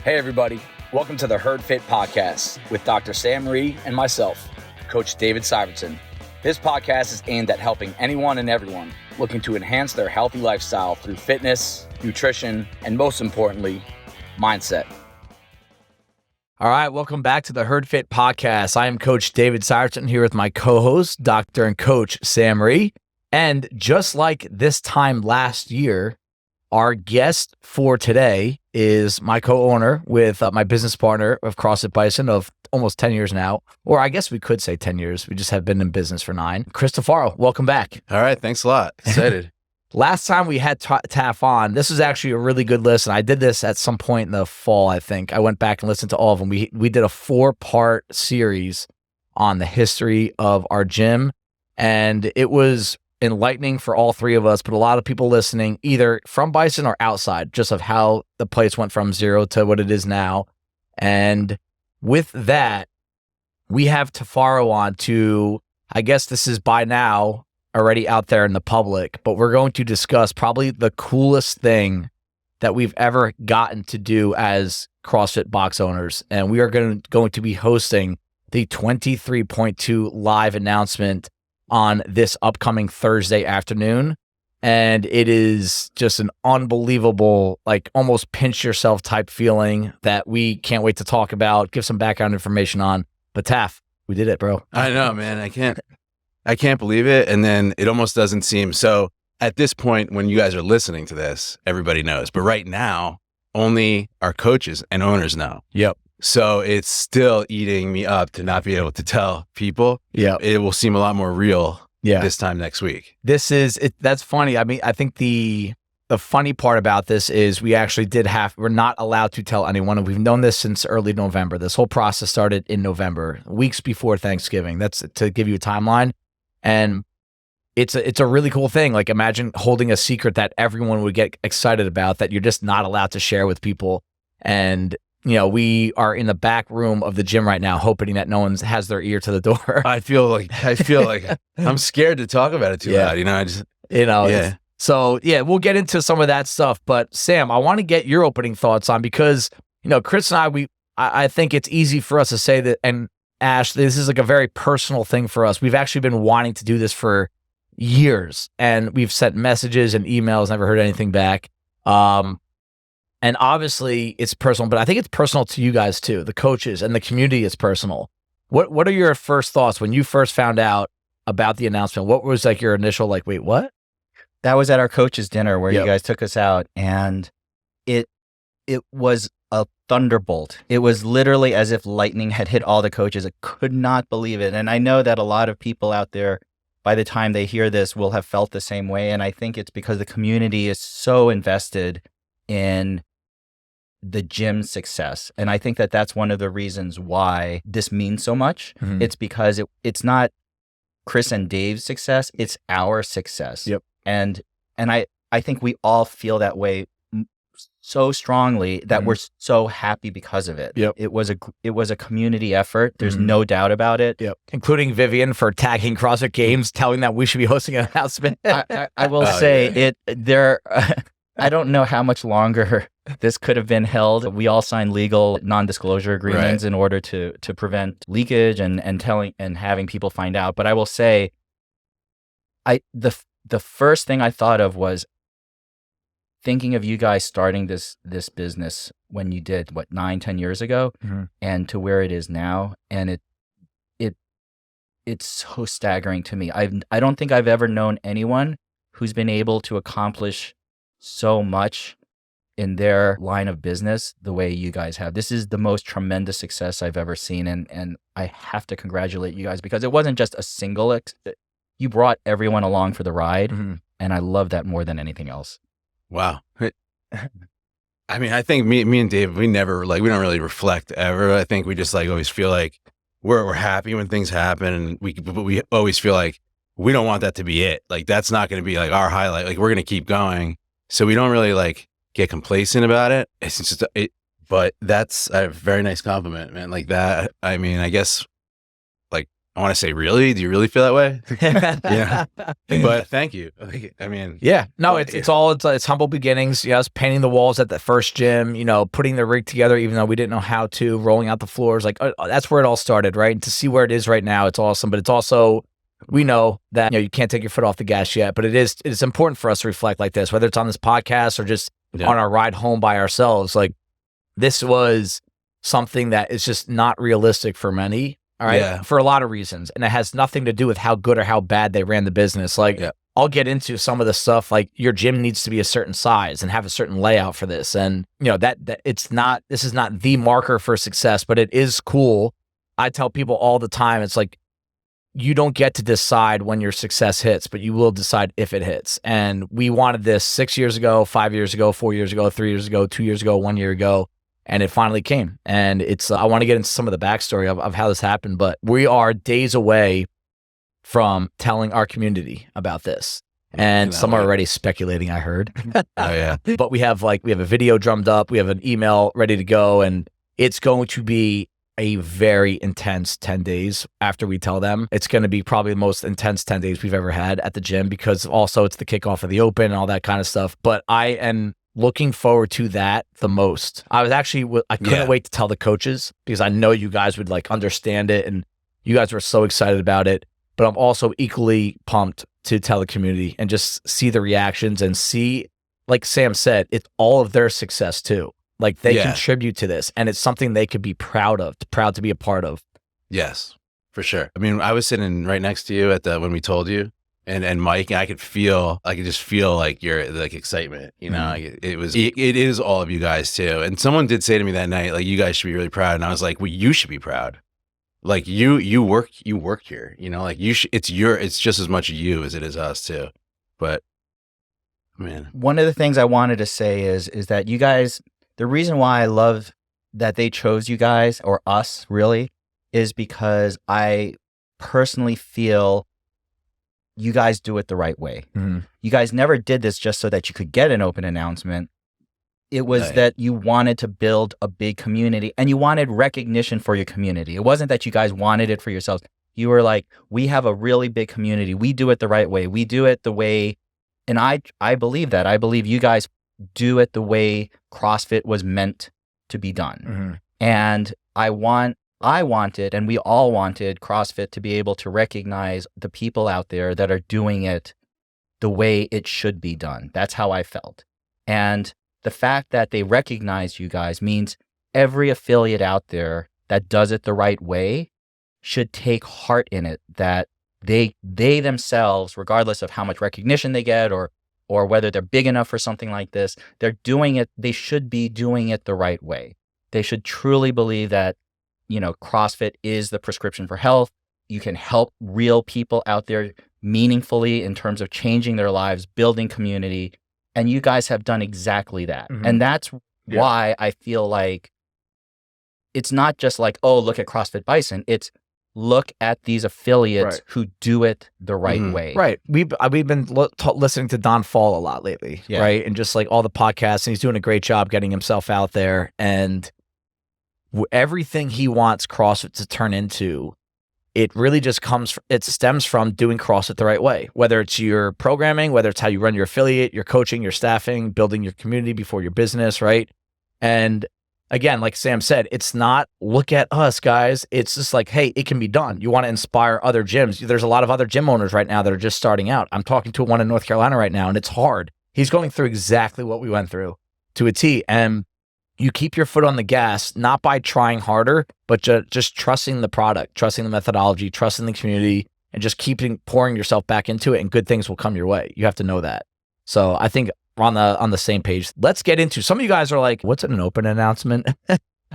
Hey everybody, welcome to the Herd Fit Podcast with Dr. Sam Rhee and myself, Coach David Syvertsen. This podcast is aimed at helping anyone and everyone looking to enhance their healthy lifestyle through fitness, nutrition, and most importantly, mindset. All right, welcome back to the Herd Fit Podcast. I am Coach David Syvertsen here with my co-host, Dr. and Coach Sam Rhee. And just like this time last year, our guest for today is my co-owner with my business partner of CrossFit Bison of almost 10 years now, or I guess we could say 10 years. We just have been in business for 9. Chris Tafaro, welcome back. All right, thanks a lot. Excited. Last time we had Taf on, this was actually a really good listen. I did this at some point in the fall, I think. I went back and listened to all of them. We did a 4-part series on the history of our gym, and it was enlightening for all 3 of us, but a lot of people listening, either from Bison or outside, just of how the place went from 0 to what it is now. And with that, we have Tafaro on to, I guess this is by now already out there in the public, but we're going to discuss probably the coolest thing that we've ever gotten to do as CrossFit box owners. And we are going to be hosting the 23.2 live announcement on this upcoming Thursday afternoon. And it is just an unbelievable, like almost pinch yourself type feeling that we can't wait to talk about, give some background information on. But Taf, we did it, bro. I know, man. I can't believe it. And then it almost doesn't seem so. At this point, when you guys are listening to this, everybody knows. But right now, only our coaches and owners know. Yep. So it's still eating me up to not be able to tell people. Yeah. It will seem a lot more real Yeah. this time next week. This is it. That's funny. I mean, I think the funny part about this is we actually we're not allowed to tell anyone. And we've known this since early November. This whole process started in November, weeks before Thanksgiving. That's to give you a timeline. And it's a really cool thing. Like imagine holding a secret that everyone would get excited about that you're just not allowed to share with people. And you know, we are in the back room of the gym right now, hoping that no one has their ear to the door. I feel like I'm scared to talk about it too loud. So we'll get into some of that stuff. But Sam, I want to get your opening thoughts on, because, you know, Chris and I think it's easy for us to say that, and Ash, this is like a very personal thing for us. We've actually been wanting to do this for years, and we've sent messages and emails, never heard anything back. And obviously it's personal, but I think it's personal to you guys too, the coaches and the community is personal. What are your first thoughts when you first found out about the announcement? What was like your initial like, wait, what? That was at our coaches' dinner where you guys took us out, and it was a thunderbolt. It was literally as if lightning had hit all the coaches. I could not believe it. And I know that a lot of people out there, by the time they hear this, will have felt the same way. And I think it's because the community is so invested in the gym's success. And I think that that's one of the reasons why this means so much. Mm-hmm. It's because it's not Chris and Dave's success, it's our success. Yep. And I think we all feel that way so strongly that we're so happy because of it. Yep. It was a community effort. There's no doubt about it. Yep. Including Vivian for tagging CrossFit Games, telling that we should be hosting an announcement. I will say I don't know how much longer this could have been held. We all signed legal non-disclosure agreements in order to prevent leakage and having people find out. But I will say, the first thing I thought of was thinking of you guys starting this business when you did 9-10 years ago, and to where it is now, and it's so staggering to me. I don't think I've ever known anyone who's been able to accomplish so much in their line of business the way you guys have. This is the most tremendous success I've ever seen, and I have to congratulate you guys, because it wasn't just a single you brought everyone along for the ride, and I love that more than anything else. Wow. I mean, I think me and Dave, we don't really reflect ever. I think we just always feel like we're happy when things happen, and we always feel like we don't want that to be it. Like that's not going to be like our highlight. Like we're going to keep going. So we don't really get complacent about it. It's just but that's a very nice compliment, man. Like that. I mean, I guess I want to say, really? Do you really feel that way? Yeah. But thank you. I mean, yeah, no, it's humble beginnings. Yes, painting the walls at the first gym, putting the rig together, even though we didn't know how to, rolling out the floors. Like that's where it all started, right? And to see where it is right now, it's awesome. But it's also, we know that you can't take your foot off the gas yet. But it's important for us to reflect like this, whether it's on this podcast or just on our ride home by ourselves. Like this was something that is just not realistic for many. All right. For a lot of reasons. And it has nothing to do with how good or how bad they ran the business. Like I'll get into some of the stuff, like your gym needs to be a certain size and have a certain layout for this. And that this is not the marker for success, but it is cool. I tell people all the time, it's like, you don't get to decide when your success hits, but you will decide if it hits. And we wanted this 6 years ago, 5 years ago, 4 years ago, 3 years ago, 2 years ago, 1 year ago. And it finally came. And I want to get into some of the backstory of how this happened, but we are days away from telling our community about this. And some are already speculating, I heard. Oh, yeah. But we have a video drummed up. We have an email ready to go. And it's going to be a very intense 10 days after we tell them. It's going to be probably the most intense 10 days we've ever had at the gym, because also it's the kickoff of the Open and all that kind of stuff. But I am looking forward to that the most. I couldn't wait to tell the coaches, because I know you guys would understand it and you guys were so excited about it. But I'm also equally pumped to tell the community and just see the reactions and see, like Sam said, it's all of their success too. Like they contribute to this, and it's something they could be proud to be a part of. Yes, for sure. I mean, I was sitting right next to you when we told you, and Mike, and I could just feel like your excitement, it is all of you guys too. And someone did say to me that night, like, you guys should be really proud. And I was like, well, you should be proud. Like you work here, like it's just as much you as it is us too. But man, one of the things I wanted to say is that you guys, the reason why I love that they chose you guys, or us really, is because I personally feel you guys do it the right way. Mm-hmm. You guys never did this just so that you could get an open announcement. It was that you wanted to build a big community and you wanted recognition for your community. It wasn't that you guys wanted it for yourselves. You were like, we have a really big community. We do it the right way. We do it the way, and I believe that. I believe you guys do it the way CrossFit was meant to be done. Mm-hmm. And I wanted, and we all wanted CrossFit to be able to recognize the people out there that are doing it the way it should be done. That's how I felt. And the fact that they recognize you guys means every affiliate out there that does it the right way should take heart in it, that they themselves, regardless of how much recognition they get or whether they're big enough for something like this, they're doing it, they should be doing it the right way. They should truly believe that, CrossFit is the prescription for health. You can help real people out there meaningfully in terms of changing their lives, building community. And you guys have done exactly that. Mm-hmm. And that's why I feel like it's not just like, oh, look at CrossFit Bison. It's look at these affiliates who do it the right way. Right. We've been listening to Don Fall a lot lately, right? And just like all the podcasts, and he's doing a great job getting himself out there. And everything he wants CrossFit to turn into, it really just stems from doing CrossFit the right way, whether it's your programming, whether it's how you run your affiliate, your coaching, your staffing, building your community before your business, right? And again, like Sam said, it's not look at us, guys. It's just like, hey, it can be done. You want to inspire other gyms. There's a lot of other gym owners right now that are just starting out. I'm talking to one in North Carolina right now, and it's hard. He's going through exactly what we went through to a T. And you keep your foot on the gas, not by trying harder, but just trusting the product, trusting the methodology, trusting the community, and just pouring yourself back into it, and good things will come your way. You have to know that. So I think we're on the same page. Let's get into, some of you guys are like, what's an open announcement?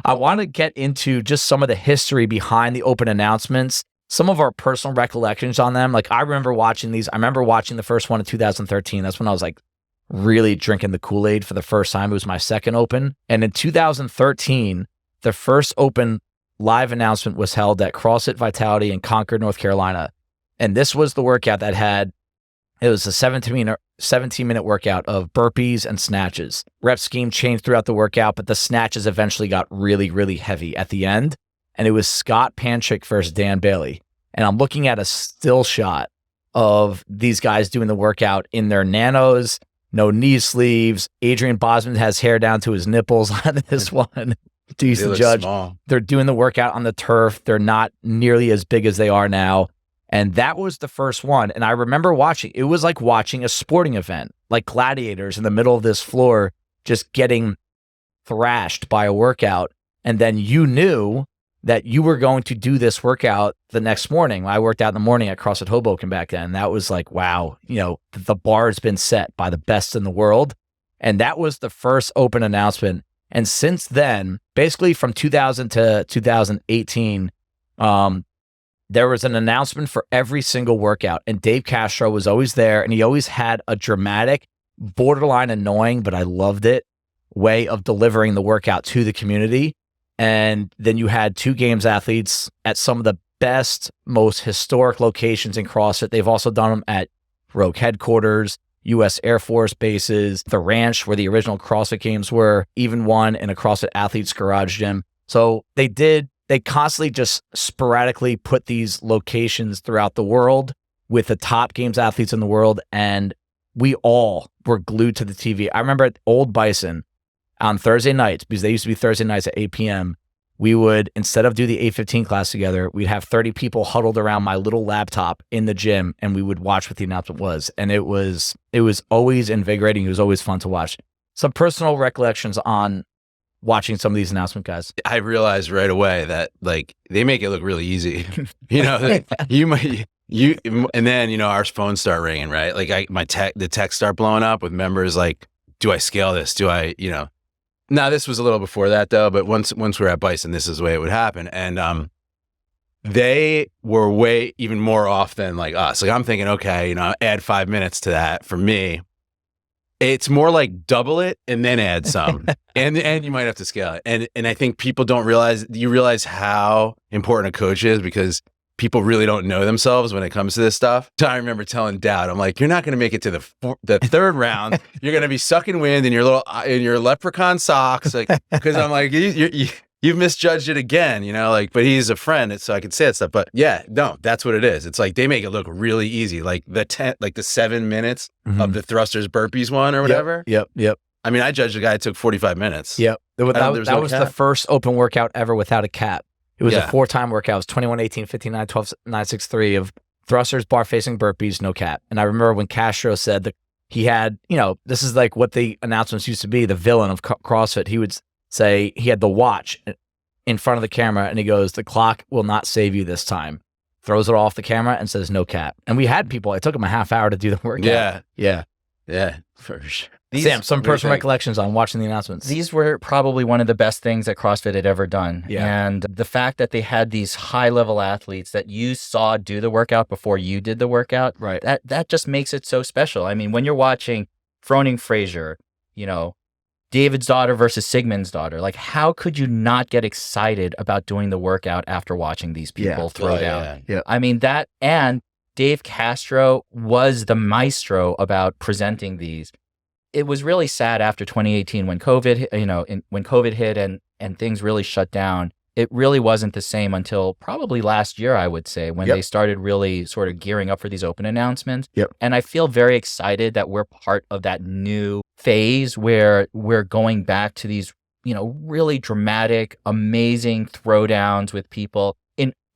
I want to get into just some of the history behind the open announcements, some of our personal recollections on them. Like I remember watching these. I remember watching the first one in 2013. That's when I was like really drinking the Kool-Aid for the first time. It was my second open. And in 2013, the first open live announcement was held at CrossFit Vitality in Concord, North Carolina. And this was the workout it was a 17-minute workout of burpees and snatches. Rep scheme changed throughout the workout, but the snatches eventually got really, really heavy at the end. And it was Scott Panchik versus Dan Bailey. and I'm looking at a still shot of these guys doing the workout in their nanos, no knee sleeves. Adrian Bosman has hair down to his nipples on this one. Decent judge. Small. They're doing the workout on the turf. They're not nearly as big as they are now. And that was the first one. And I remember watching, it was like watching a sporting event, like gladiators in the middle of this floor, just getting thrashed by a workout. And then you knew that you were going to do this workout the next morning. I worked out in the morning at CrossFit Hoboken back then. That was like, wow, the bar has been set by the best in the world. And that was the first open announcement. And since then, basically from 2000 to 2018, there was an announcement for every single workout. And Dave Castro was always there. And he always had a dramatic, borderline annoying, but I loved it, way of delivering the workout to the community. And then you had 2 games athletes at some of the best, most historic locations in CrossFit. They've also done them at Rogue headquarters, U.S. Air Force bases, the ranch where the original CrossFit games were, even one in a CrossFit Athletes Garage gym. So they constantly just sporadically put these locations throughout the world with the top games athletes in the world. And we all were glued to the TV. I remember at Old Bison, on Thursday nights, because they used to be Thursday nights at 8 p.m., we would, instead of do the 8:15 class together, we'd have 30 people huddled around my little laptop in the gym, and we would watch what the announcement was. And it was always invigorating. It was always fun to watch. Some personal recollections on watching some of these announcement guys. I realized right away that like they make it look really easy. And then our phones start ringing, right? Like the texts start blowing up with members like, do I scale this? Do I, Now, this was a little before that, though, but once we were at Bison, this is the way it would happen. And they were way even more off than like us. Like I'm thinking, okay, add 5 minutes to that. For me, it's more like double it and then add some. and you might have to scale it. And I think people don't realize how important a coach is, because people really don't know themselves when it comes to this stuff. So I remember telling Dad, I'm like, you're not going to make it to the third round. You're going to be sucking wind in your leprechaun socks. Like, because I'm like, you've misjudged it again, but he's a friend. So I could say that stuff. But yeah, no, that's what it is. It's like, they make it look really easy. Like the 7 minutes of the thrusters burpees one or whatever. Yep. I mean, I judged a guy that took 45 minutes. Yep. That was the first open workout ever without a cap. It was a 4-time workout. It was 21, 18, 15, 9, 12, 9, 6, 3 of thrusters, bar facing burpees, no cap. And I remember when Castro said that he had, this is like what the announcements used to be, the villain of CrossFit. He would say he had the watch in front of the camera and he goes, the clock will not save you this time. Throws it off the camera and says no cap. And we had people, it took them a half hour to do the workout. Yeah, for sure. Sam, some personal recollections on watching the announcements. These were probably one of the best things that CrossFit had ever done. Yeah. And the fact that they had these high-level athletes that you saw do the workout before you did the workout, right? That just makes it so special. I mean, when you're watching Froning Fraser, David's daughter versus Sigmund's daughter, like how could you not get excited about doing the workout after watching these people throw down? Yeah. I mean, that, and Dave Castro was the maestro about presenting these. It was really sad after 2018 when COVID, when COVID hit and things really shut down. It really wasn't the same until probably last year, I would say, when they started really sort of gearing up for these open announcements. Yep. And I feel very excited that we're part of that new phase where we're going back to these, really dramatic, amazing throwdowns with people.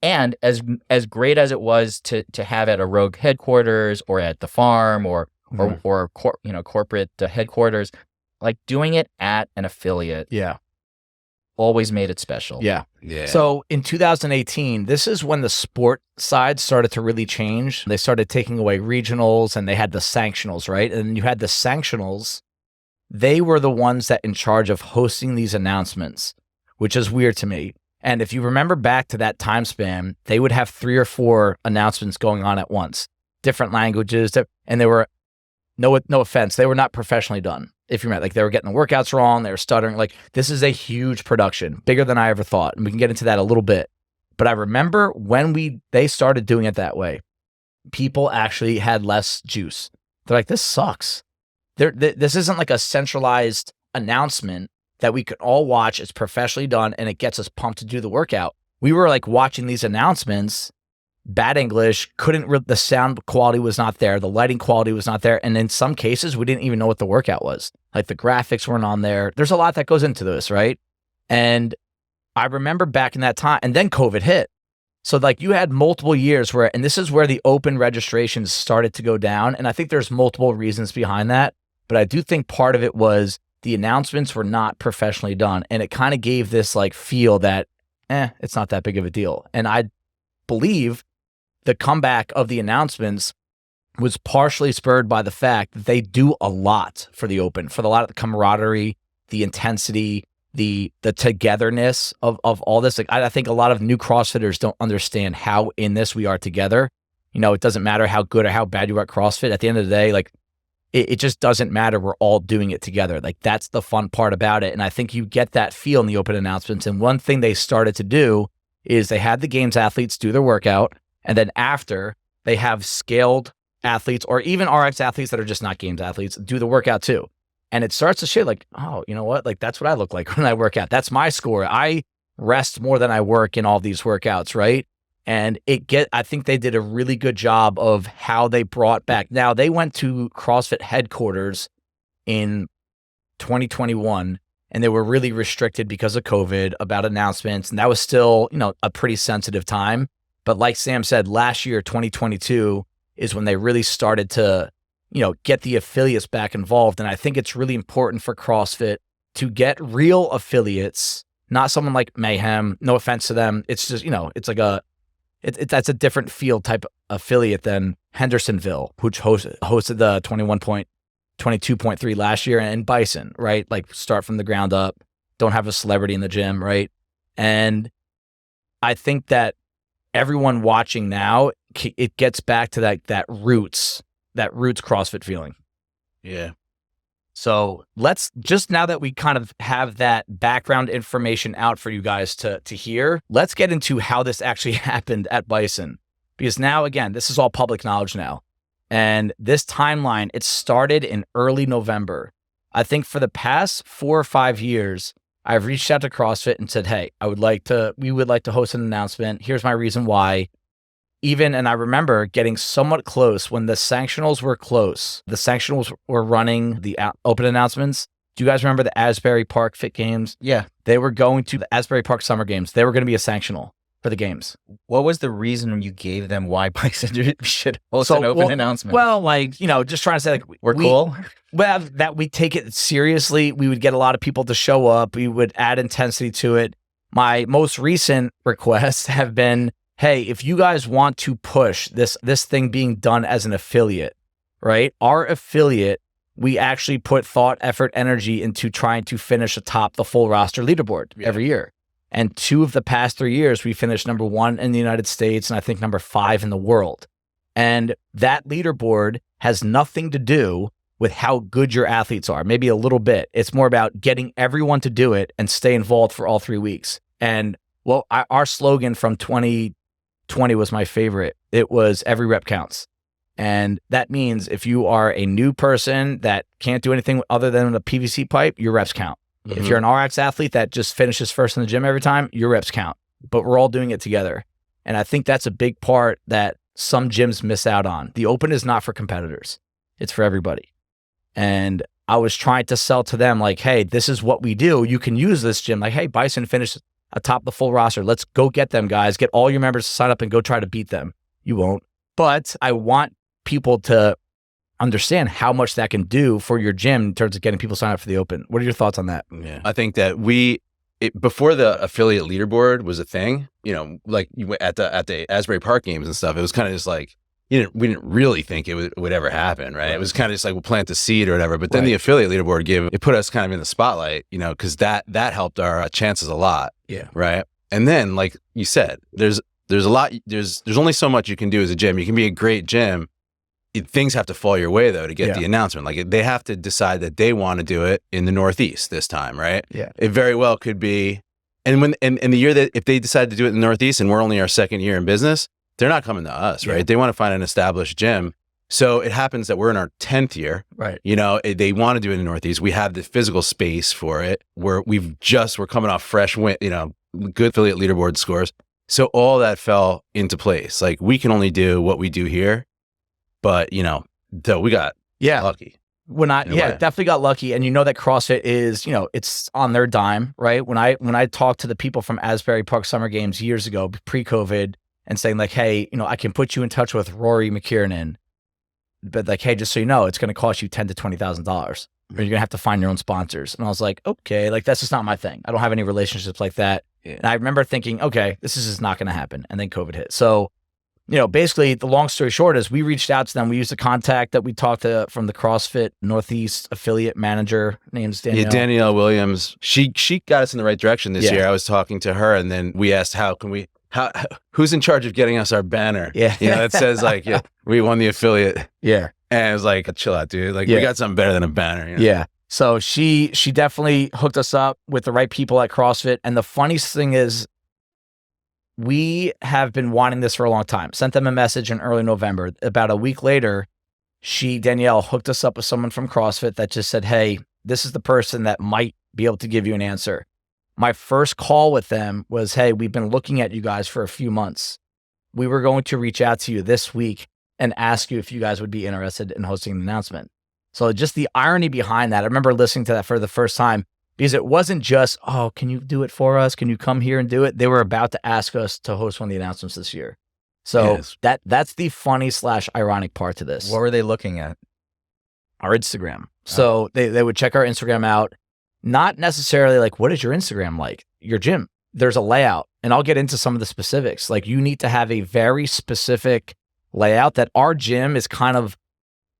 And as great as it was to have at a Rogue headquarters or at the farm or corporate headquarters, like doing it at an affiliate. Yeah. Always made it special. Yeah. So in 2018, this is when the sport side started to really change. They started taking away regionals and they had the sanctionals, right? And you had the sanctionals. They were the ones that in charge of hosting these announcements, which is weird to me. And if you remember back to that time span, they would have 3 or 4 announcements going on at once, different languages, and they were, no offense, they were not professionally done. If you remember, like they were getting the workouts wrong, they were stuttering. Like this is a huge production, bigger than I ever thought. And we can get into that a little bit. But I remember when they started doing it that way, people actually had less juice. They're like, this sucks. This isn't like a centralized announcement that we could all watch. It's professionally done and it gets us pumped to do the workout. We were like watching these announcements bad English, the sound quality was not there, the lighting quality was not there, and in some cases, we didn't even know what the workout was. Like the graphics weren't on there. There's a lot that goes into this, right? And I remember back in that time, and then COVID hit. So like you had multiple years where, and this is where the open registrations started to go down, and I think there's multiple reasons behind that, but I do think part of it was the announcements were not professionally done, and it kind of gave this like feel that, it's not that big of a deal. And I believe the comeback of the announcements was partially spurred by the fact that they do a lot for the open, for a lot of the camaraderie, the intensity, the togetherness of all this. Like I think a lot of new CrossFitters don't understand how in this we are together. You know, it doesn't matter how good or how bad you are at CrossFit. At the end of the day, like it just doesn't matter. We're all doing it together. Like that's the fun part about it. And I think you get that feel in the open announcements. And one thing they started to do is they had the games athletes do their workout. And then after, they have scaled athletes or even RX athletes that are just not games athletes do the workout too. And it starts to show like, oh, you know what? Like that's what I look like when I work out. That's my score. I rest more than I work in all these workouts, right? And I think they did a really good job of how they brought back. Now they went to CrossFit headquarters in 2021 and they were really restricted because of COVID about announcements. And that was still, you know, a pretty sensitive time. But like Sam said, last year, 2022 is when they really started to, you know, get the affiliates back involved. And I think it's really important for CrossFit to get real affiliates, not someone like Mayhem. No offense to them. It's just, you know, it's like that's a different field type affiliate than Hendersonville, which hosted the 22.3 last year, and Bison, right? Like start from the ground up, don't have a celebrity in the gym, right? And I think that everyone watching now, it gets back to that roots CrossFit feeling. Yeah. So let's just, now that we kind of have that background information out for you guys to hear, let's get into how this actually happened at Bison. Because now, again, this is all public knowledge now. And this timeline, it started in early November. I think for the past 4 or 5 years, I've reached out to CrossFit and said, hey, we would like to host an announcement. Here's my reason why. And I remember getting somewhat close when the sanctionals were close. The sanctionals were running the open announcements. Do you guys remember the Asbury Park Fit Games? Yeah. They were going to the Asbury Park Summer Games. They were going to be a sanctional for the games. What was the reason you gave them why Bison should host an open announcement? Well, like, you know, just trying to say, like, we're cool. Well, that we take it seriously. We would get a lot of people to show up. We would add intensity to it. My most recent requests have been, hey, if you guys want to push this thing being done as an affiliate, right? Our affiliate, we actually put thought, effort, energy into trying to finish atop the full roster leaderboard every year. And 2 of the past 3 years, we finished number 1 in the United States and I think number 5 in the world. And that leaderboard has nothing to do with how good your athletes are, maybe a little bit. It's more about getting everyone to do it and stay involved for all 3 weeks. And well, our slogan from 2020 was my favorite. It was every rep counts. And that means if you are a new person that can't do anything other than a PVC pipe, your reps count. Mm-hmm. If you're an RX athlete that just finishes first in the gym every time, your reps count. But we're all doing it together. And I think that's a big part that some gyms miss out on. The open is not for competitors. It's for everybody. And I was trying to sell to them like, hey, this is what we do. You can use this gym. Like, hey, Bison finished atop the full roster. Let's go get them, guys. Get all your members to sign up and go try to beat them. You won't. But I want people to understand how much that can do for your gym in terms of getting people signed up for the open. What are your thoughts on that? Yeah, I think that before the affiliate leaderboard was a thing, you know, like you went at the Asbury Park games and stuff, it was kind of just like, we didn't really think it would ever happen, right? It was kind of just like, we'll plant the seed or whatever. But then the affiliate leaderboard it put us kind of in the spotlight, you know, because that helped our chances a lot. Yeah. Right. And then, like you said, there's only so much you can do as a gym. You can be a great gym. Things have to fall your way though to get the announcement. Like they have to decide that they want to do it in the Northeast this time, right? Yeah. It very well could be, and the year that if they decide to do it in the Northeast and we're only our 2nd year in business, they're not coming to us, right? They want to find an established gym. So it happens that we're in our 10th year, right? You know, they want to do it in the Northeast. We have the physical space for it. We're coming off fresh win, you know, good affiliate leaderboard scores. So all that fell into place. Like we can only do what we do here, but so we got lucky. Definitely got lucky. And you know that CrossFit is, it's on their dime, right? When I talked to the people from Asbury Park Summer Games years ago, pre-COVID, and saying like, hey, I can put you in touch with Rhee McKiernan, but like, hey, just so you know, it's going to cost you $10,000 to $20,000, or you're going to have to find your own sponsors. And I was like, okay, like that's just not my thing. I don't have any relationships like that. Yeah. And I remember thinking, okay, this is just not going to happen. And then COVID hit. So, basically the long story short is we reached out to them. We used a contact that we talked to from the CrossFit Northeast affiliate manager. Name's Danielle. Yeah, Danielle Williams. She got us in the right direction this year. I was talking to her, and then we asked, who's in charge of getting us our banner? Yeah. It says like, we won the affiliate. Yeah. And it was like, chill out, dude. Like we got something better than a banner. Yeah. So she definitely hooked us up with the right people at CrossFit. And the funniest thing is we have been wanting this for a long time. Sent them a message in early November. About a week later, Danielle hooked us up with someone from CrossFit that just said, hey, this is the person that might be able to give you an answer. My first call with them was, hey, we've been looking at you guys for a few months. We were going to reach out to you this week and ask you if you guys would be interested in hosting an announcement. So just the irony behind that, I remember listening to that for the first time, because it wasn't just, oh, can you do it for us? Can you come here and do it? They were about to ask us to host one of the announcements this year. So that's the funny / ironic part to this. What were they looking at? Our Instagram. So they would check our Instagram out. Not necessarily like, what is your Instagram like? Your gym. There's a layout. And I'll get into some of the specifics. Like you need to have a very specific layout that our gym is kind of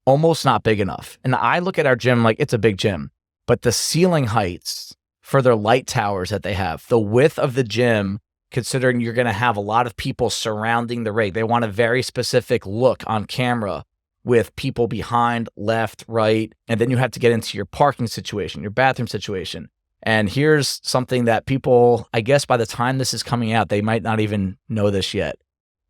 almost not big enough. And I look at our gym like it's a big gym, but the ceiling heights for their light towers that they have, the width of the gym, considering you're going to have a lot of people surrounding the rig, they want a very specific look on camera with people behind, left, right, and then you have to get into your parking situation, your bathroom situation. And here's something that people, I guess by the time this is coming out, they might not even know this yet.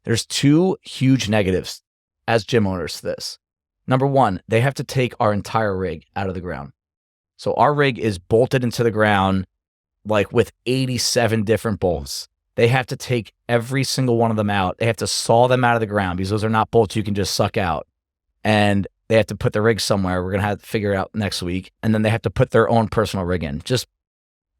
There's two huge negatives as gym owners to this. Number one, they have to take our entire rig out of the ground. So our rig is bolted into the ground like with 87 different bolts. They have to take every single one of them out. They have to saw them out of the ground because those are not bolts you can just suck out. And they have to put the rig somewhere. We're going to have to figure it out next week. And then they have to put their own personal rig in. Just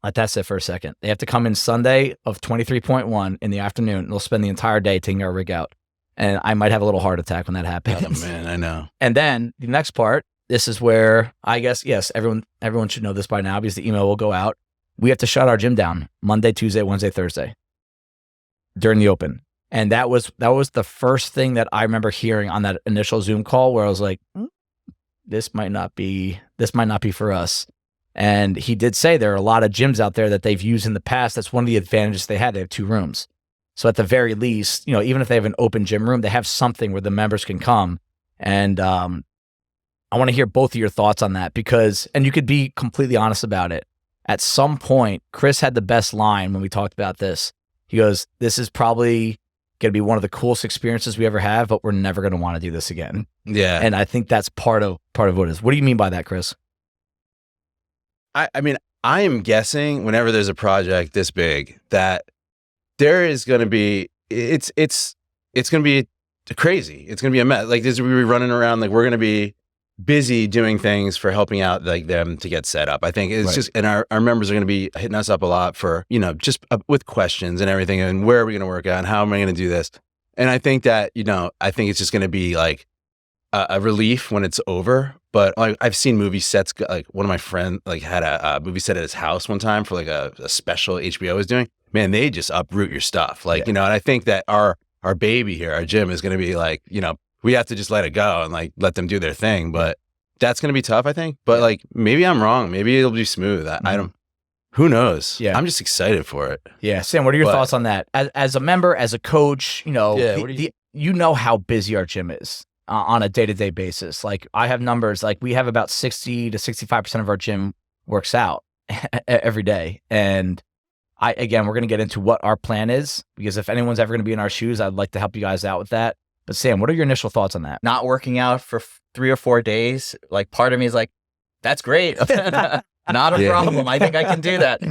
let that sit for a second. They have to come in Sunday of 23.1 in the afternoon. And they'll spend the entire day taking our rig out. And I might have a little heart attack when that happens. Oh, man, I know. And then the next part, this is where I guess, yes, everyone should know this by now because the email will go out. We have to shut our gym down Monday, Tuesday, Wednesday, Thursday during the open. And that was the first thing that I remember hearing on that initial Zoom call where I was like, this might not be for us. And he did say there are a lot of gyms out there that they've used in the past. That's one of the advantages they had. They have 2 rooms. So at the very least, even if they have an open gym room, they have something where the members can come. And I want to hear both of your thoughts on that because, and you could be completely honest about it. At some point, Chris had the best line when we talked about this. He goes, this is probably going to be one of the coolest experiences we ever have, but we're never going to want to do this again. Yeah. And I think that's part of what it is. What do you mean by that, Chris? I mean, I am guessing whenever there's a project this big that there is going to be, it's going to be crazy. It's going to be a mess. Like this, we're running around, like we're going to be busy doing things for helping out like them to get set up. I think it's just, and our members are going to be hitting us up a lot for, just with questions and everything. And where are we going to work out? And how am I going to do this? And I think that, I think it's just going to be like a relief when it's over. But I've seen movie sets, like one of my friends like had a movie set at his house one time for like a special HBO was doing. Man, they just uproot your stuff. Like, and I think that our baby here, our gym is going to be like, we have to just let it go and like let them do their thing. But that's going to be tough, I think. But like, maybe I'm wrong. Maybe it'll be smooth. I don't, who knows? Yeah. I'm just excited for it. Yeah. Sam, what are your thoughts on that? As a member, as a coach, you know how busy our gym is on a day-to-day basis. Like I have numbers, like we have about 60 to 65% of our gym works out every day. And we're going to get into what our plan is because if anyone's ever going to be in our shoes, I'd like to help you guys out with that. But Sam, what are your initial thoughts on that? Not working out for 3 or 4 days. Like part of me is like, that's great. Not a problem. I think I can do that.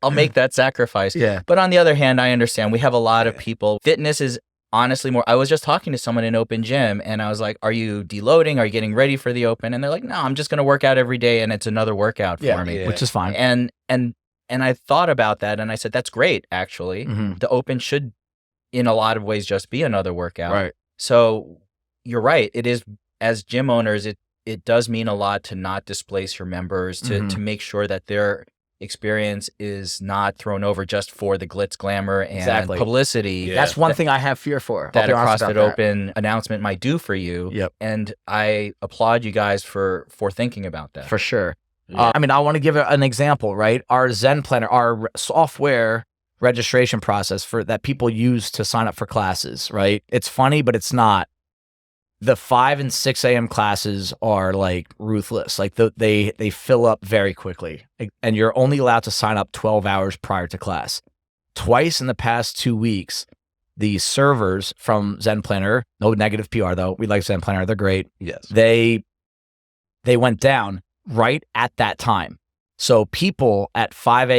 I'll make that sacrifice. Yeah. But on the other hand, I understand we have a lot of people. Fitness is honestly more. I was just talking to someone in open gym and I was like, are you deloading? Are you getting ready for the open? And they're like, no, I'm just going to work out every day and it's another workout for me. Which is fine. And I thought about that and I said, that's great, actually. Mhm. The open should, in a lot of ways, just be another workout. Right. So you're right. It is, as gym owners, it does mean a lot to not displace your members, to make sure that their experience is not thrown over just for the glitz, glamour, and publicity. Yeah. That's one thing I have fear for. That a CrossFit Open announcement might do for you. Yep. And I applaud you guys for thinking about that. For sure. Yeah. I mean, I want to give an example, right? Our Zen Planner, our software registration process that people use to sign up for classes, right? It's funny, but it's not. The 5 and 6 a.m. classes are like ruthless. Like they fill up very quickly, and you're only allowed to sign up 12 hours prior to class. Twice in the past 2 weeks, the servers from Zen Planner, no negative PR though, we like Zen Planner, they're great. Yes. They went down right at that time. So people at 5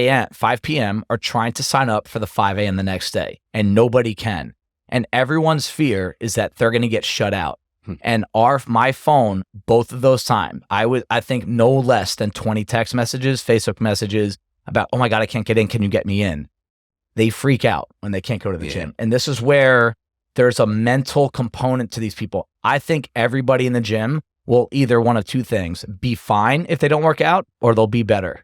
p.m. are trying to sign up for the 5 a.m. the next day, and nobody can. And everyone's fear is that they're going to get shut out. And my phone, both of those times, I think no less than 20 text messages, Facebook messages about, oh my God, I can't get in. Can you get me in? They freak out when they can't go to the gym. And this is where there's a mental component to these people. I think everybody in the gym will either one of two things: be fine if they don't work out, or they'll be better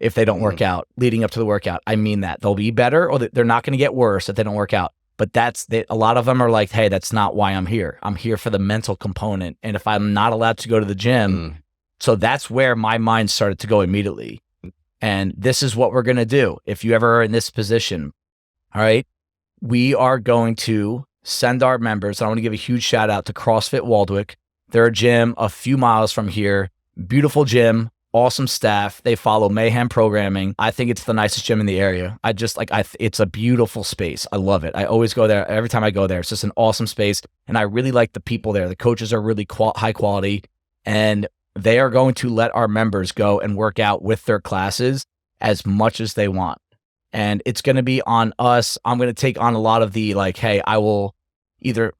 if they don't work out leading up to the workout. I mean that. They'll be better, or they're not going to get worse if they don't work out. But a lot of them are like, hey, that's not why I'm here. I'm here for the mental component. And if I'm not allowed to go to the gym, so that's where my mind started to go immediately. And this is what we're going to do. If you ever are in this position, all right, we are going to send our members. I want to give a huge shout out to CrossFit Waldwick. They're a gym a few miles from here. Beautiful gym. Awesome staff. They follow Mayhem programming. I think it's the nicest gym in the area. It's a beautiful space. I love it. I always go there. Every time I go there, it's just an awesome space. And I really like the people there. The coaches are really high quality, and they are going to let our members go and work out with their classes as much as they want. And it's going to be on us. I'm going to take on a lot of the hey,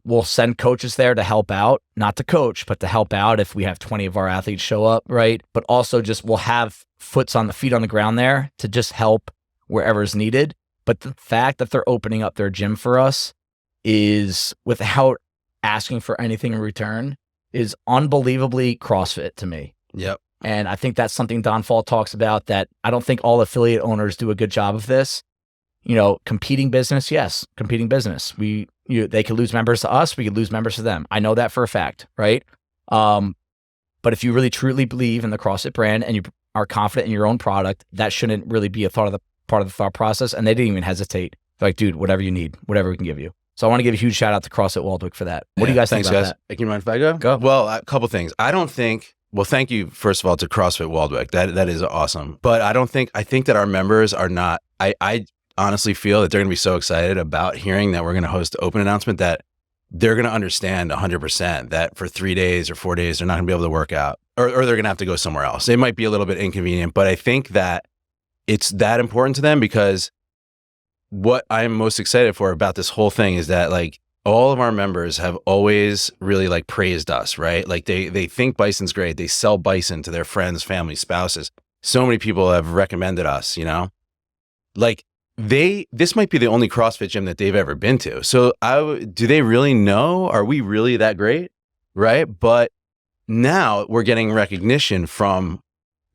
we'll send coaches there to help out, not to coach, but to help out if we have 20 of our athletes show up, right? But also we'll have feet on the ground there to just help wherever is needed. But the fact that they're opening up their gym for us is, without asking for anything in return, is unbelievably CrossFit to me. Yep. And I think that's something Don Fall talks about, that I don't think all affiliate owners do a good job of this. Competing business, yes, competing business. They could lose members to us, we could lose members to them. I know that for a fact, right? But if you really truly believe in the CrossFit brand and you are confident in your own product, that shouldn't really be part of the thought process. And they didn't even hesitate. They're like, dude, whatever you need, whatever we can give you. So I want to give a huge shout out to CrossFit Waldwick for that. What do you guys think about that? Can you mind if I go? Go. Well, a couple things. Thank you, first of all, to CrossFit Waldwick. That is awesome. But I think that our members are not, I honestly feel that they're going to be so excited about hearing that we're going to host the open announcement that they're going to understand 100% that for 3 days or 4 days, they're not going to be able to work out, or they're going to have to go somewhere else. It might be a little bit inconvenient, but I think that it's that important to them, because what I'm most excited for about this whole thing is that all of our members have always really praised us, right? They think Bison's great. They sell Bison to their friends, family, spouses. So many people have recommended us, this might be the only CrossFit gym that they've ever been to. So do they really know? Are we really that great? Right. But now we're getting recognition from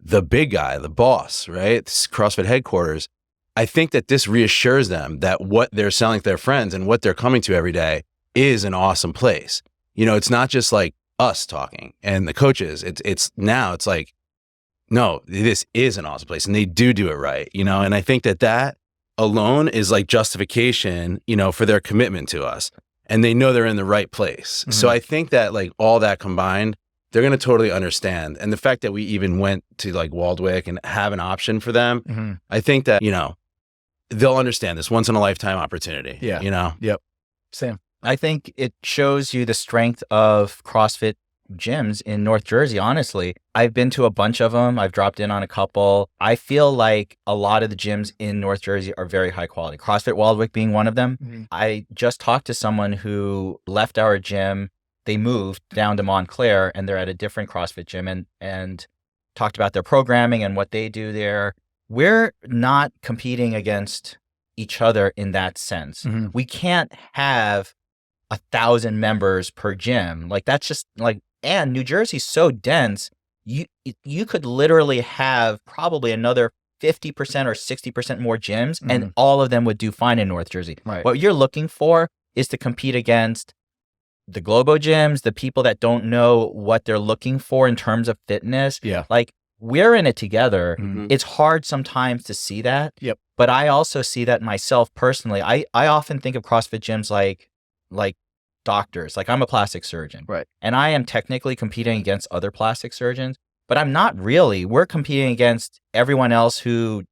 the big guy, the boss, right? This CrossFit headquarters. I think that this reassures them that what they're selling to their friends and what they're coming to every day is an awesome place. It's not just us talking and the coaches. It's no, this is an awesome place, and they do it right. And I think that alone is justification, for their commitment to us, and they know they're in the right place. So I think that all that combined, they're going to totally understand. And the fact that we even went to Waldwick and have an option for them, I think that, they'll understand this once in a lifetime opportunity. Yeah. Yep. Sam. I think it shows you the strength of CrossFit gyms in North Jersey, honestly. I've been to a bunch of them. I've dropped in on a couple. I feel like a lot of the gyms in North Jersey are very high quality. CrossFit Waldwick being one of them. Mm-hmm. I just talked to someone who left our gym. They moved down to Montclair and they're at a different CrossFit gym and talked about their programming and what they do there. We're not competing against each other in that sense. Mm-hmm. We can't have 1,000 members per gym. Like that's just like, and New Jersey's so dense, you could literally have probably another 50% or 60% more gyms, mm-hmm. and all of them would do fine in North Jersey. Right. What you're looking for is to compete against the Globo gyms, the people that don't know what they're looking for in terms of fitness. Yeah. Like we're in it together. Mm-hmm. It's hard sometimes to see that. Yep. But I also see that myself personally. I often think of CrossFit gyms like doctors. Like I'm a plastic surgeon. Right. And I am technically competing against other plastic surgeons, but I'm not really. We're competing against everyone else who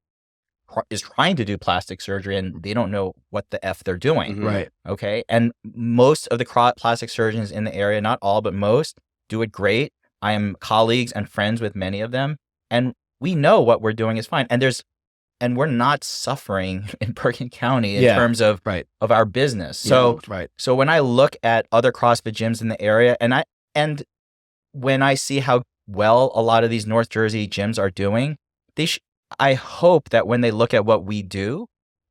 is trying to do plastic surgery and they don't know what the F they're doing. Mm-hmm. Right. Okay. And most of the plastic surgeons in the area, not all, but most, do it great. I am colleagues and friends with many of them. And we know what we're doing is fine. And we're not suffering in Bergen County in terms of our business. So, so when I look at other CrossFit gyms in the area and when I see how well a lot of these North Jersey gyms are doing, I hope that when they look at what we do,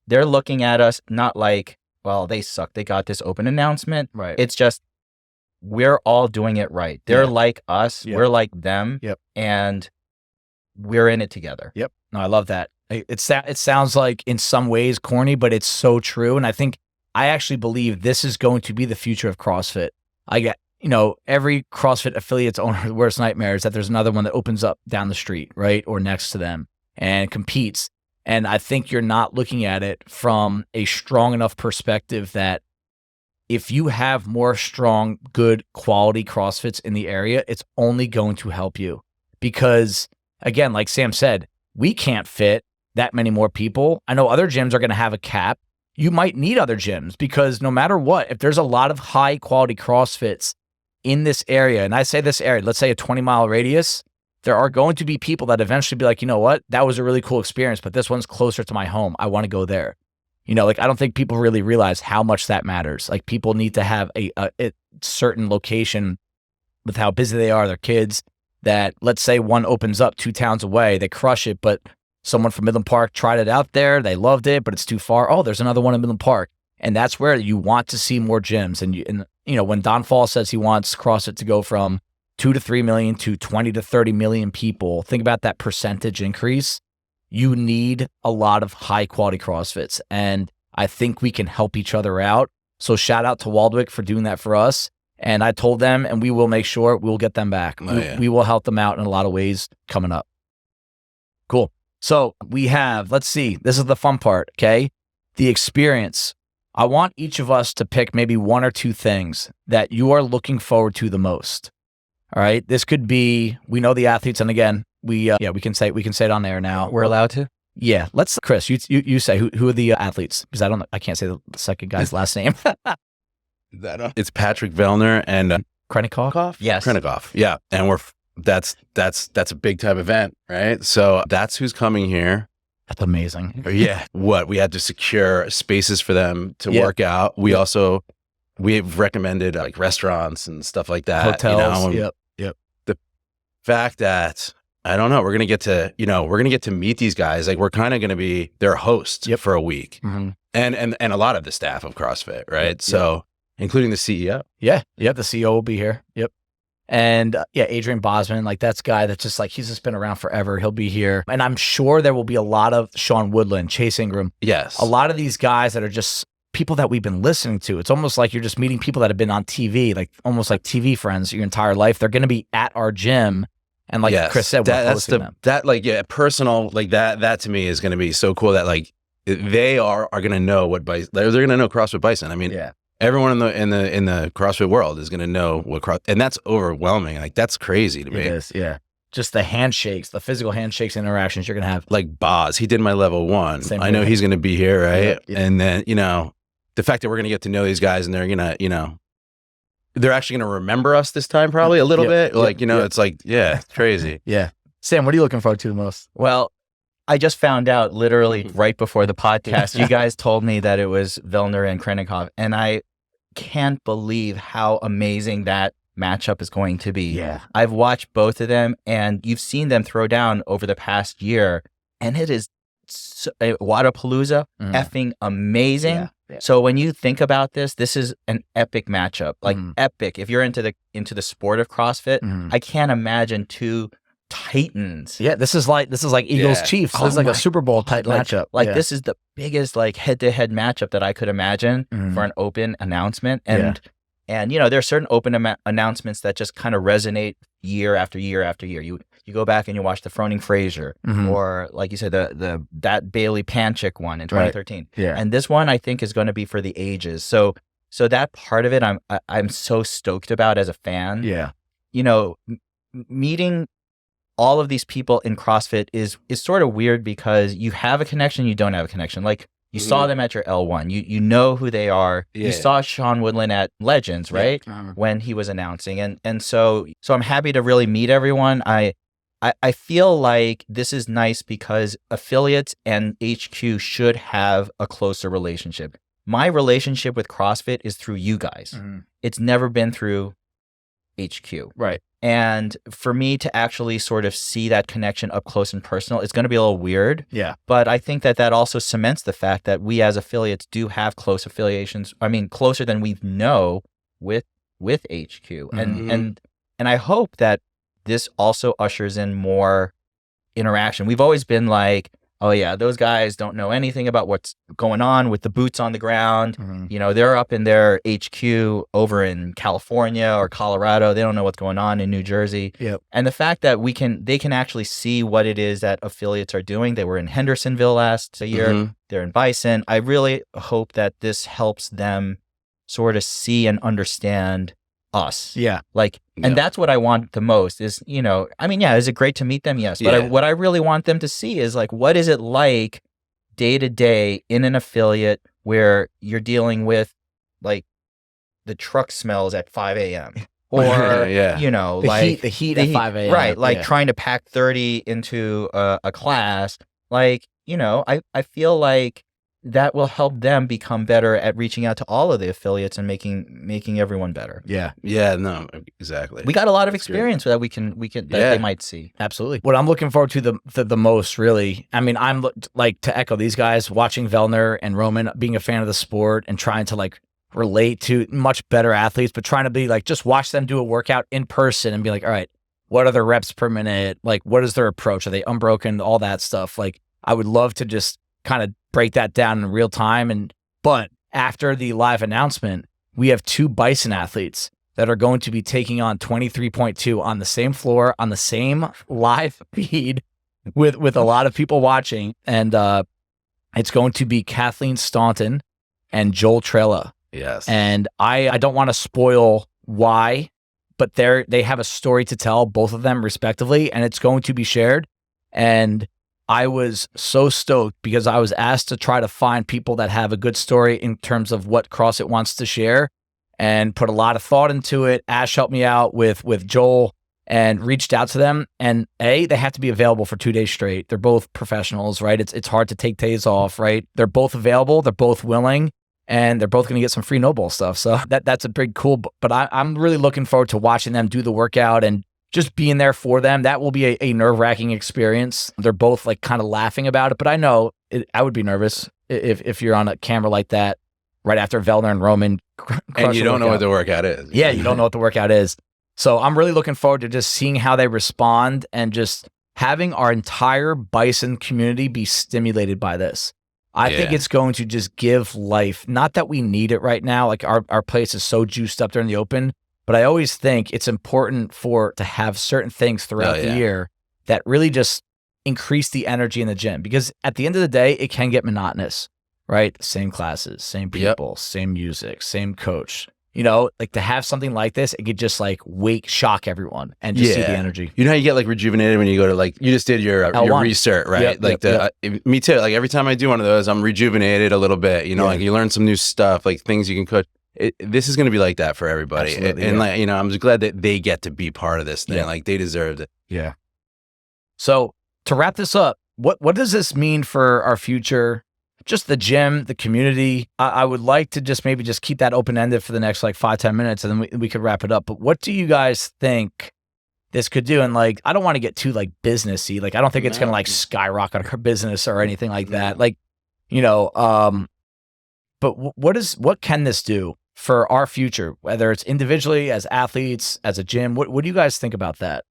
they're looking at us not like, well, they suck. They got this open announcement. Right. It's just, we're all doing it right. They're like us. Yep. We're like them. Yep. And we're in it together. Yep. No, I love that. It sounds like in some ways corny, but it's so true. And I actually believe this is going to be the future of CrossFit. I get, every CrossFit affiliate's owner's worst nightmare is that there's another one that opens up down the street, right? Or next to them and competes. And I think you're not looking at it from a strong enough perspective that if you have more strong, good quality CrossFits in the area, it's only going to help you. Because again, like Sam said, we can't fit that many more people. I know other gyms are going to have a cap. You might need other gyms because no matter what, if there's a lot of high quality CrossFits in this area, and I say this area, let's say a 20-mile radius, there are going to be people that eventually be like, you know what, that was a really cool experience, but this one's closer to my home. I want to go there. I don't think people really realize how much that matters. Like people need to have a certain location with how busy they are, their kids, that let's say one opens up 2 towns away, they crush it, but someone from Midland Park tried it out there, they loved it, but it's too far. Oh, there's another one in Midland Park. And that's where you want to see more gyms. And when Don Fall says he wants CrossFit to go from 2 to 3 million to 20 to 30 million people, think about that percentage increase. You need a lot of high quality CrossFits. And I think we can help each other out. So shout out to Waldwick for doing that for us. And I told them, and we will make sure we'll get them back. We will help them out in a lot of ways coming up. Cool. So we have, let's see, this is the fun part, okay? The experience. I want each of us to pick maybe 1 or 2 things that you are looking forward to the most. All right. This could be, we know the athletes. And again, we can say it on air now. We're allowed to? Yeah. Let's, Chris, you say who are the athletes? Because I can't say the second guy's last name. It's Patrick Vellner and Krennikov? Yes. Krennikov. Yeah. And that's a big time event, right? So that's who's coming here. That's amazing. Yeah. We had to secure spaces for them to work out. We've recommended like restaurants and stuff like that. Hotels. Yep. The fact that, I don't know, we're going to get to meet these guys. Like we're kind of going to be their host for a week. Mm-hmm. And a lot of the staff of CrossFit, right? Yep. So including the CEO. Yeah. The CEO will be here. Yep. And Adrian Bosman, like that's a guy that's just like, he's just been around forever. He'll be here. And I'm sure there will be a lot of Sean Woodland, Chase Ingram. Yes. A lot of these guys that are just people that we've been listening to. It's almost like you're just meeting people that have been on TV, like almost like TV friends your entire life. They're going to be at our gym. And like Chris said, we're hosting them. Personal, like that to me is going to be so cool that like they are going to know what Bison, they're going to know CrossFit Bison. I mean, everyone in the CrossFit world is going to know what and that's overwhelming. Like that's crazy to me. It is, yeah. Just the handshakes, the physical handshakes, interactions you're going to have. Like Boz, he did my level 1. I know he's going to be here, right? Yeah. And then, the fact that we're going to get to know these guys and they're going to, they're actually going to remember us this time, probably a little bit. Like, it's like, it's crazy. Yeah. Sam, what are you looking forward to the most? Well, I just found out literally right before the podcast, you guys told me that it was Vellner and Krennikov, and I can't believe how amazing that matchup is going to be. Yeah. I've watched both of them, and you've seen them throw down over the past year, and it is Wadapalooza, effing amazing. Yeah. So when you think about this is an epic matchup, like epic. If you're into the sport of CrossFit, I can't imagine two titans. Yeah, this is like Eagles Chiefs. This is like a Super Bowl type matchup. Like this is the biggest like head-to-head matchup that I could imagine for an open announcement. And there are certain open announcements that just kind of resonate year after year after year. You go back and you watch the Froning Fraser, or like you said, that Bailey Panchik one in 2013. Right. Yeah. And this one I think is going to be for the ages. So that part of it I'm so stoked about as a fan. Yeah. Meeting all of these people in CrossFit is sort of weird because you have a connection, you don't have a connection. Like you saw them at your L1, you know who they are. Yeah. You saw Sean Woodland at Legends, right? Yeah. When he was announcing. And so I'm happy to really meet everyone. I feel like this is nice because affiliates and HQ should have a closer relationship. My relationship with CrossFit is through you guys. It's never been through HQ. Right. And for me to actually sort of see that connection up close and personal, it's going to be a little weird. Yeah. But I think that also cements the fact that we as affiliates do have close affiliations. I mean, closer than we know with HQ. And I hope that this also ushers in more interaction. We've always been like, oh yeah, those guys don't know anything about what's going on with the boots on the ground. They're up in their HQ over in California or Colorado. They don't know what's going on in New Jersey. Yep. And the fact that they can actually see what it is that affiliates are doing. They were in Hendersonville last year. They're in Bison. I really hope that this helps them sort of see and understand us. Yeah. And that's what I want the most is, is it great to meet them? Yes. But what I really want them to see is like, what is it like day to day in an affiliate where you're dealing with like the truck smells at 5 a.m. or, the heat at 5 a.m. Right. Like trying to pack 30 into a class. Like, I feel like that will help them become better at reaching out to all of the affiliates and making everyone better. Yeah. Yeah, no, exactly. We got a lot of experience that we can they might see. Absolutely. What I'm looking forward to the most, really, I mean, I'm like to echo these guys, watching Vellner and Roman, being a fan of the sport and trying to like relate to much better athletes, but trying to be like, just watch them do a workout in person and be like, all right, what are their reps per minute? Like, what is their approach? Are they unbroken? All that stuff. Like, I would love to just kind of break that down in real time. But after the live announcement, we have 2 Bison athletes that are going to be taking on 23.2 on the same floor, on the same live feed with a lot of people watching. And it's going to be Kathleen Staunton and Joel Trella. Yes. And I don't want to spoil why, but they have a story to tell, both of them respectively, and it's going to be shared. And I was so stoked because I was asked to try to find people that have a good story in terms of what CrossFit wants to share and put a lot of thought into it. Ash helped me out with Joel and reached out to them. And they have to be available for 2 days straight. They're both professionals, right? It's hard to take days off, right? They're both available. They're both willing. And they're both going to get some free no ball stuff. So that's a big cool. But I'm really looking forward to watching them do the workout and just being there for them. That will be a nerve-wracking experience. They're both like kind of laughing about it, but I know I would be nervous if you're on a camera like that right after Vellner and Roman. And you don't know what the workout is. Yeah, you don't know what the workout is. So I'm really looking forward to just seeing how they respond and just having our entire Bison community be stimulated by this. I think it's going to just give life. Not that we need it right now. Like our place is so juiced up during the open. But I always think it's important to have certain things throughout the year that really just increase the energy in the gym. Because at the end of the day, it can get monotonous, right? Same classes, same people, same music, same coach. Like to have something like this, it could just like shock everyone and just see the energy. You know how you get like rejuvenated when you go to like, you just did your research, right? Me too. Like every time I do one of those, I'm rejuvenated a little bit, like you learn some new stuff, like things you can coach. this is going to be like that for everybody. Absolutely, And yeah. like, you know, I'm just glad that they get to be part of this thing. Yeah. Like they deserved it. Yeah. So to wrap this up, what does this mean for our future? Just the gym, the community. I would like to just maybe just keep that open-ended for the next like 5-10 minutes, and then we could wrap it up. But what do you guys think this could do? And like, I don't want to get too like businessy. Like, I don't think it's going to like skyrocket our business or anything like that. Like, you know, but what can this do for our future, whether it's individually, as athletes, as a gym? What do you guys think about that?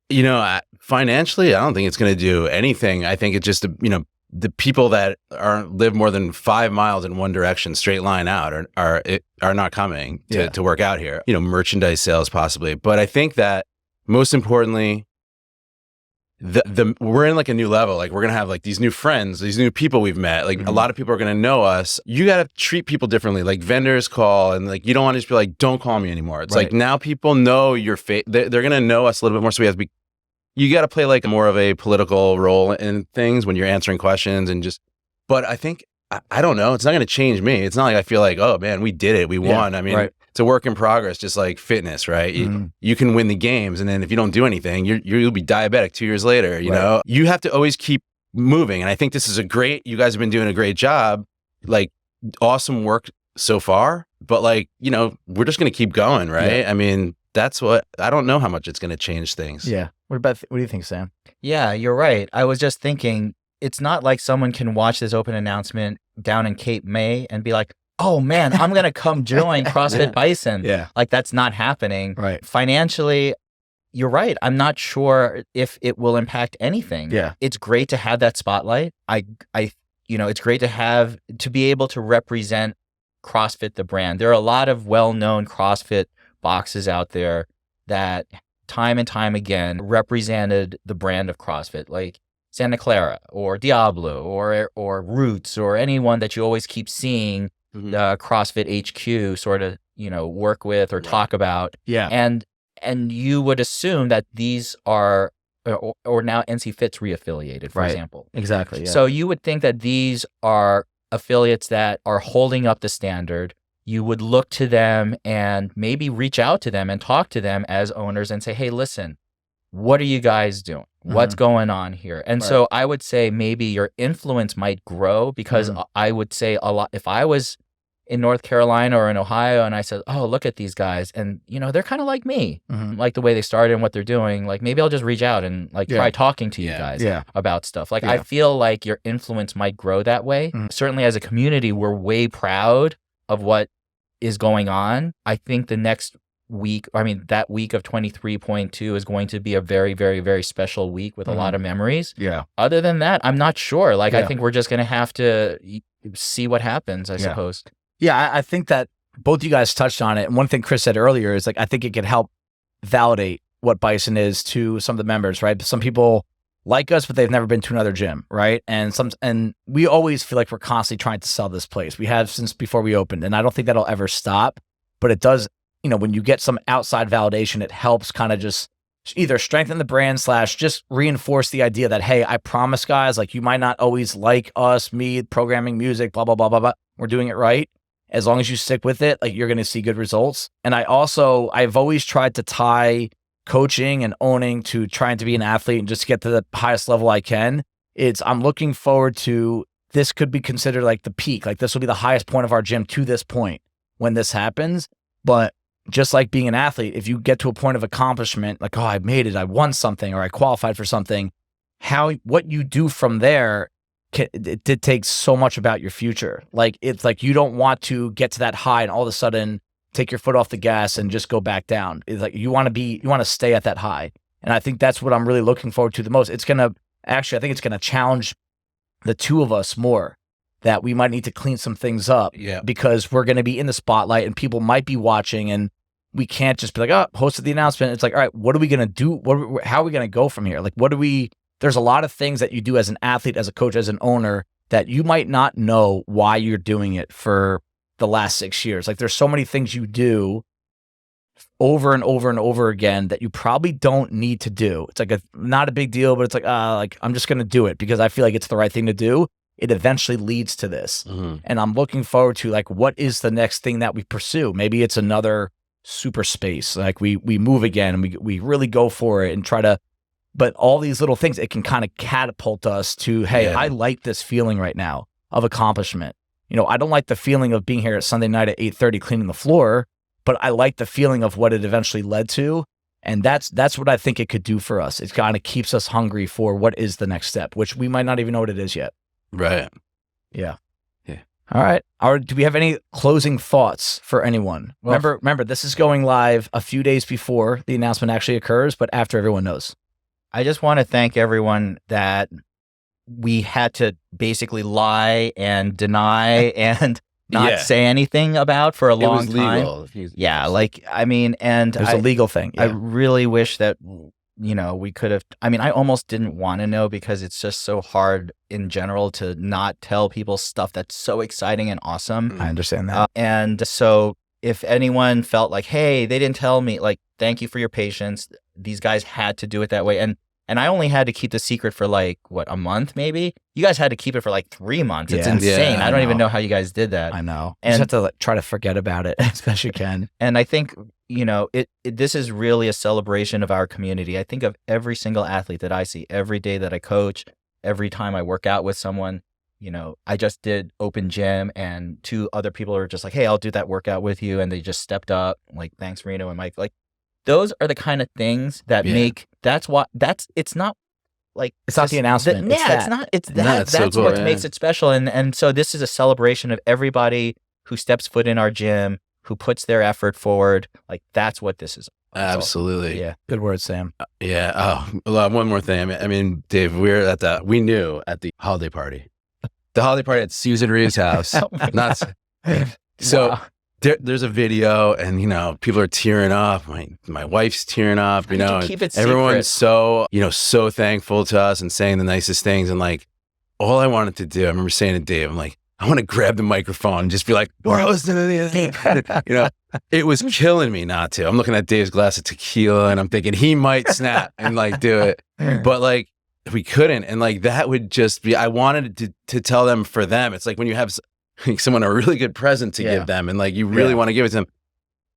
You know, financially, I don't think it's going to do anything. I think it's just, you know, the people that live more than 5 miles in one direction, straight line out, are not coming to work out here. You know, merchandise sales possibly, but I think that most importantly, we're in like a new level. Like we're gonna have like these new friends, these new people we've met. Like a lot of people are gonna know us. You got to treat people differently. Like vendors call, and like you don't want to just be like, don't call me anymore. It's like now people know your face. They're gonna know us a little bit more. So we have to be. You got to play like more of a political role in things when you're answering questions and just. But I think I don't know. It's not gonna change me. It's not like I feel like, oh man, we did it. We won. I mean. It's a work in progress, just like fitness, right? You can win the games, and then if you don't do anything, you'll be diabetic 2 years later. You know, you have to always keep moving. And I think this is you guys have been doing a great job, like awesome work so far. But like, you know, we're just going to keep going, right? Yeah. I mean, I don't know how much it's going to change things. Yeah. What do you think, Sam? Yeah, you're right. I was just thinking, it's not like someone can watch this open announcement down in Cape May and be like, oh man, I'm going to come join CrossFit Bison. Yeah. Like that's not happening. Right. Financially, you're right. I'm not sure if it will impact anything. Yeah. It's great to have that spotlight. It's great to be able to represent CrossFit, the brand. There are a lot of well-known CrossFit boxes out there that time and time again represented the brand of CrossFit, like Santa Clara or Diablo or Roots or anyone that you always keep seeing the CrossFit HQ sort of, work with or talk about. Yeah. And you would assume that these are, or now NC Fit's reaffiliated, for example. Exactly. Yeah. So you would think that these are affiliates that are holding up the standard. You would look to them and maybe reach out to them and talk to them as owners and say, hey, listen, what are you guys doing? What's going on here? And so I would say maybe your influence might grow because I would say a lot, if I was in North Carolina or in Ohio and I said, oh, look at these guys. And, they're kind of like me, like the way they started and what they're doing. Like maybe I'll just reach out and try talking to you guys about stuff. Like I feel like your influence might grow that way. Certainly as a community, we're way proud of what is going on. I think the next week, that week of 23.2 is going to be a very, very, very special week with a lot of memories. Yeah. Other than that, I'm not sure. I think we're just going to have to see what happens, I suppose. Yeah, I think that both you guys touched on it. And one thing Chris said earlier is I think it could help validate what Bison is to some of the members, right? Some people like us, but they've never been to another gym, right? And we always feel like we're constantly trying to sell this place. We have since before we opened, and I don't think that'll ever stop. But it does, when you get some outside validation, it helps kind of just either strengthen the brand / just reinforce the idea that, hey, I promise guys, you might not always like us, me, programming, music, blah, blah, blah, blah, blah. We're doing it right. As long as you stick with it, you're going to see good results. And I've always tried to tie coaching and owning to trying to be an athlete and just get to the highest level I can. I'm looking forward to, this could be considered the peak. This will be the highest point of our gym to this point when this happens. But just like being an athlete, if you get to a point of accomplishment, oh, I made it, I won something, or I qualified for something, what you do from there, it did take so much about your future. It's you don't want to get to that high and all of a sudden take your foot off the gas and just go back down. It's you want to stay at that high. And I think that's what I'm really looking forward to the most. I think it's going to challenge the two of us more, that we might need to clean some things up because we're going to be in the spotlight and people might be watching, and we can't just be hosted the announcement. It's all right, what are we going to do? How are we going to go from here? There's a lot of things that you do as an athlete, as a coach, as an owner, that you might not know why you're doing it for the last 6 years. There's so many things you do over and over and over again that you probably don't need to do. It's not a big deal, but it's I'm just going to do it because I feel like it's the right thing to do. it eventually leads to this. And I'm looking forward to like, what is the next thing that we pursue? Maybe it's another super space. Like we move again and we really go for it and try to, but all these little things, it can kind of catapult us to, hey, I like this feeling right now of accomplishment. You know, I don't like the feeling of being here at Sunday night at 8:30 cleaning the floor, but I like the feeling of what it eventually led to. And that's what I think it could do for us. It kind of keeps us hungry for what is the next step, which we might not even know what it is yet. Right. Yeah. All right. Do we have any closing thoughts for anyone? Well, Remember, this is going live a few days before the announcement actually occurs, but after everyone knows. I just want to thank everyone that we had to basically lie and deny and not say anything about for a long time. Legal. Yeah, like, I mean, and There's a legal thing. I really wish that, you know, we could have, I mean, I almost didn't want to know because it's just so hard in general to not tell people stuff that's so exciting and awesome. I understand that. And so if anyone felt like, hey, they didn't tell me, like, thank you for your patience. These guys had to do it that way. And I only had to keep the secret for like, what, a month maybe? You guys had to keep it for like 3 months. It's insane. I don't even know how you guys did that. I know. And you just have to like, try to forget about it as best you can. And I think, you know, this is really a celebration of our community. I think of every single athlete that I see every day that I coach, every time I work out with someone. You know, I just did open gym and 2 other people are just like, hey, I'll do that workout with you. And they just stepped up, like, thanks, Reno and Mike. Like, those are the kind of things that make, it's not like, it's not the announcement. It's that. That's what makes it special. And so this is a celebration of everybody who steps foot in our gym, who puts their effort forward. Like, that's what this is. Absolutely. Yeah. Good word, Sam. Yeah. Oh, one more thing. I mean, Dave, we knew at the holiday party. The holiday party at Susan Rhee's house. So Wow. there's a video, and you know, people are tearing up. My wife's tearing up. You know, keep it everyone's secret. so thankful to us and saying the nicest things. And like, all I wanted to do, I remember saying to Dave, I'm like, I want to grab the microphone and just be like, we're listening to the you know, it was killing me not to. I'm looking at Dave's glass of tequila, and I'm thinking he might snap and like do it, but like, we couldn't. And like, that would just be, I wanted to tell them for them. It's like when you have someone a really good present to give them and like, you really want to give it to them.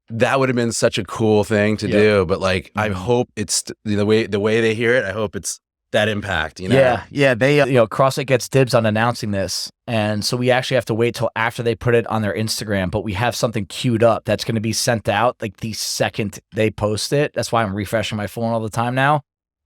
That would have been such a cool thing to do. But like, I hope it's the way they hear it. I hope it's that impact, you know? Yeah. They, you know, CrossFit gets dibs on announcing this. And so we actually have to wait till after they put it on their Instagram, but we have something queued up that's going to be sent out like the second they post it. That's why I'm refreshing my phone all the time now.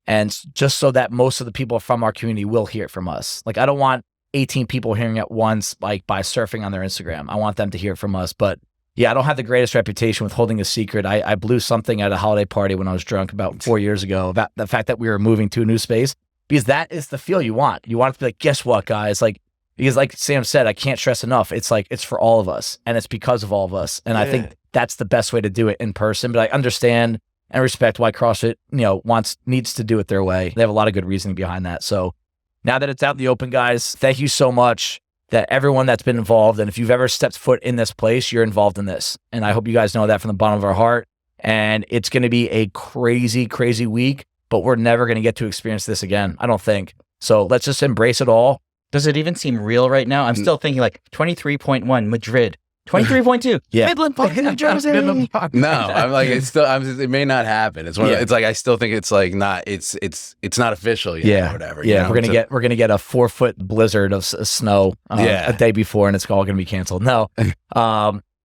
And just so that most of the people from our community will hear it from us. Like, I don't want 18 people hearing it once, like by surfing on their Instagram. I want them to hear it from us. But yeah, I don't have the greatest reputation with holding a secret. I blew something at a holiday party when I was drunk about 4 years ago about the fact that we were moving to a new space, because that is the feel you want. You want it to be like, guess what, guys? Like, because like Sam said, I can't stress enough. It's like, it's for all of us, and it's because of all of us. And I think that's the best way to do it in person. But I understand and respect why CrossFit, you know, needs to do it their way. They have a lot of good reasoning behind that. So now that it's out in the open, guys, thank you so much that everyone that's been involved. And if you've ever stepped foot in this place, you're involved in this. And I hope you guys know that from the bottom of our heart. And it's going to be a crazy, crazy week, but we're never going to get to experience this again, I don't think. So let's just embrace it all. Does it even seem real right now? I'm still thinking like 23.1 Madrid. 23.2. Midland Park, New Jersey. No, I'm like, it may not happen. It's it's like, I still think it's like not, it's not official yet or whatever. Yeah. You know? We're going to get a 4-foot blizzard of snow a day before, and it's all going to be canceled. No,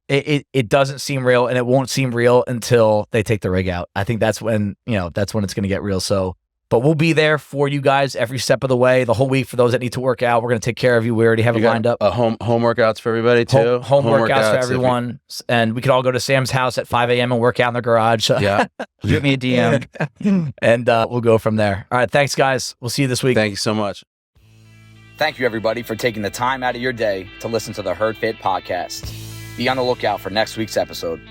it doesn't seem real, and it won't seem real until they take the rig out. I think that's when it's going to get real. So, but we'll be there for you guys every step of the way, the whole week. For those that need to work out, we're going to take care of you. We already have it lined up. Home workouts for everybody too. Home workouts for everyone. And we could all go to Sam's house at 5 a.m. and work out in the garage. Yeah. Give me a DM. And we'll go from there. All right. Thanks, guys. We'll see you this week. Thank you so much. Thank you, everybody, for taking the time out of your day to listen to the HerdFit podcast. Be on the lookout for next week's episode.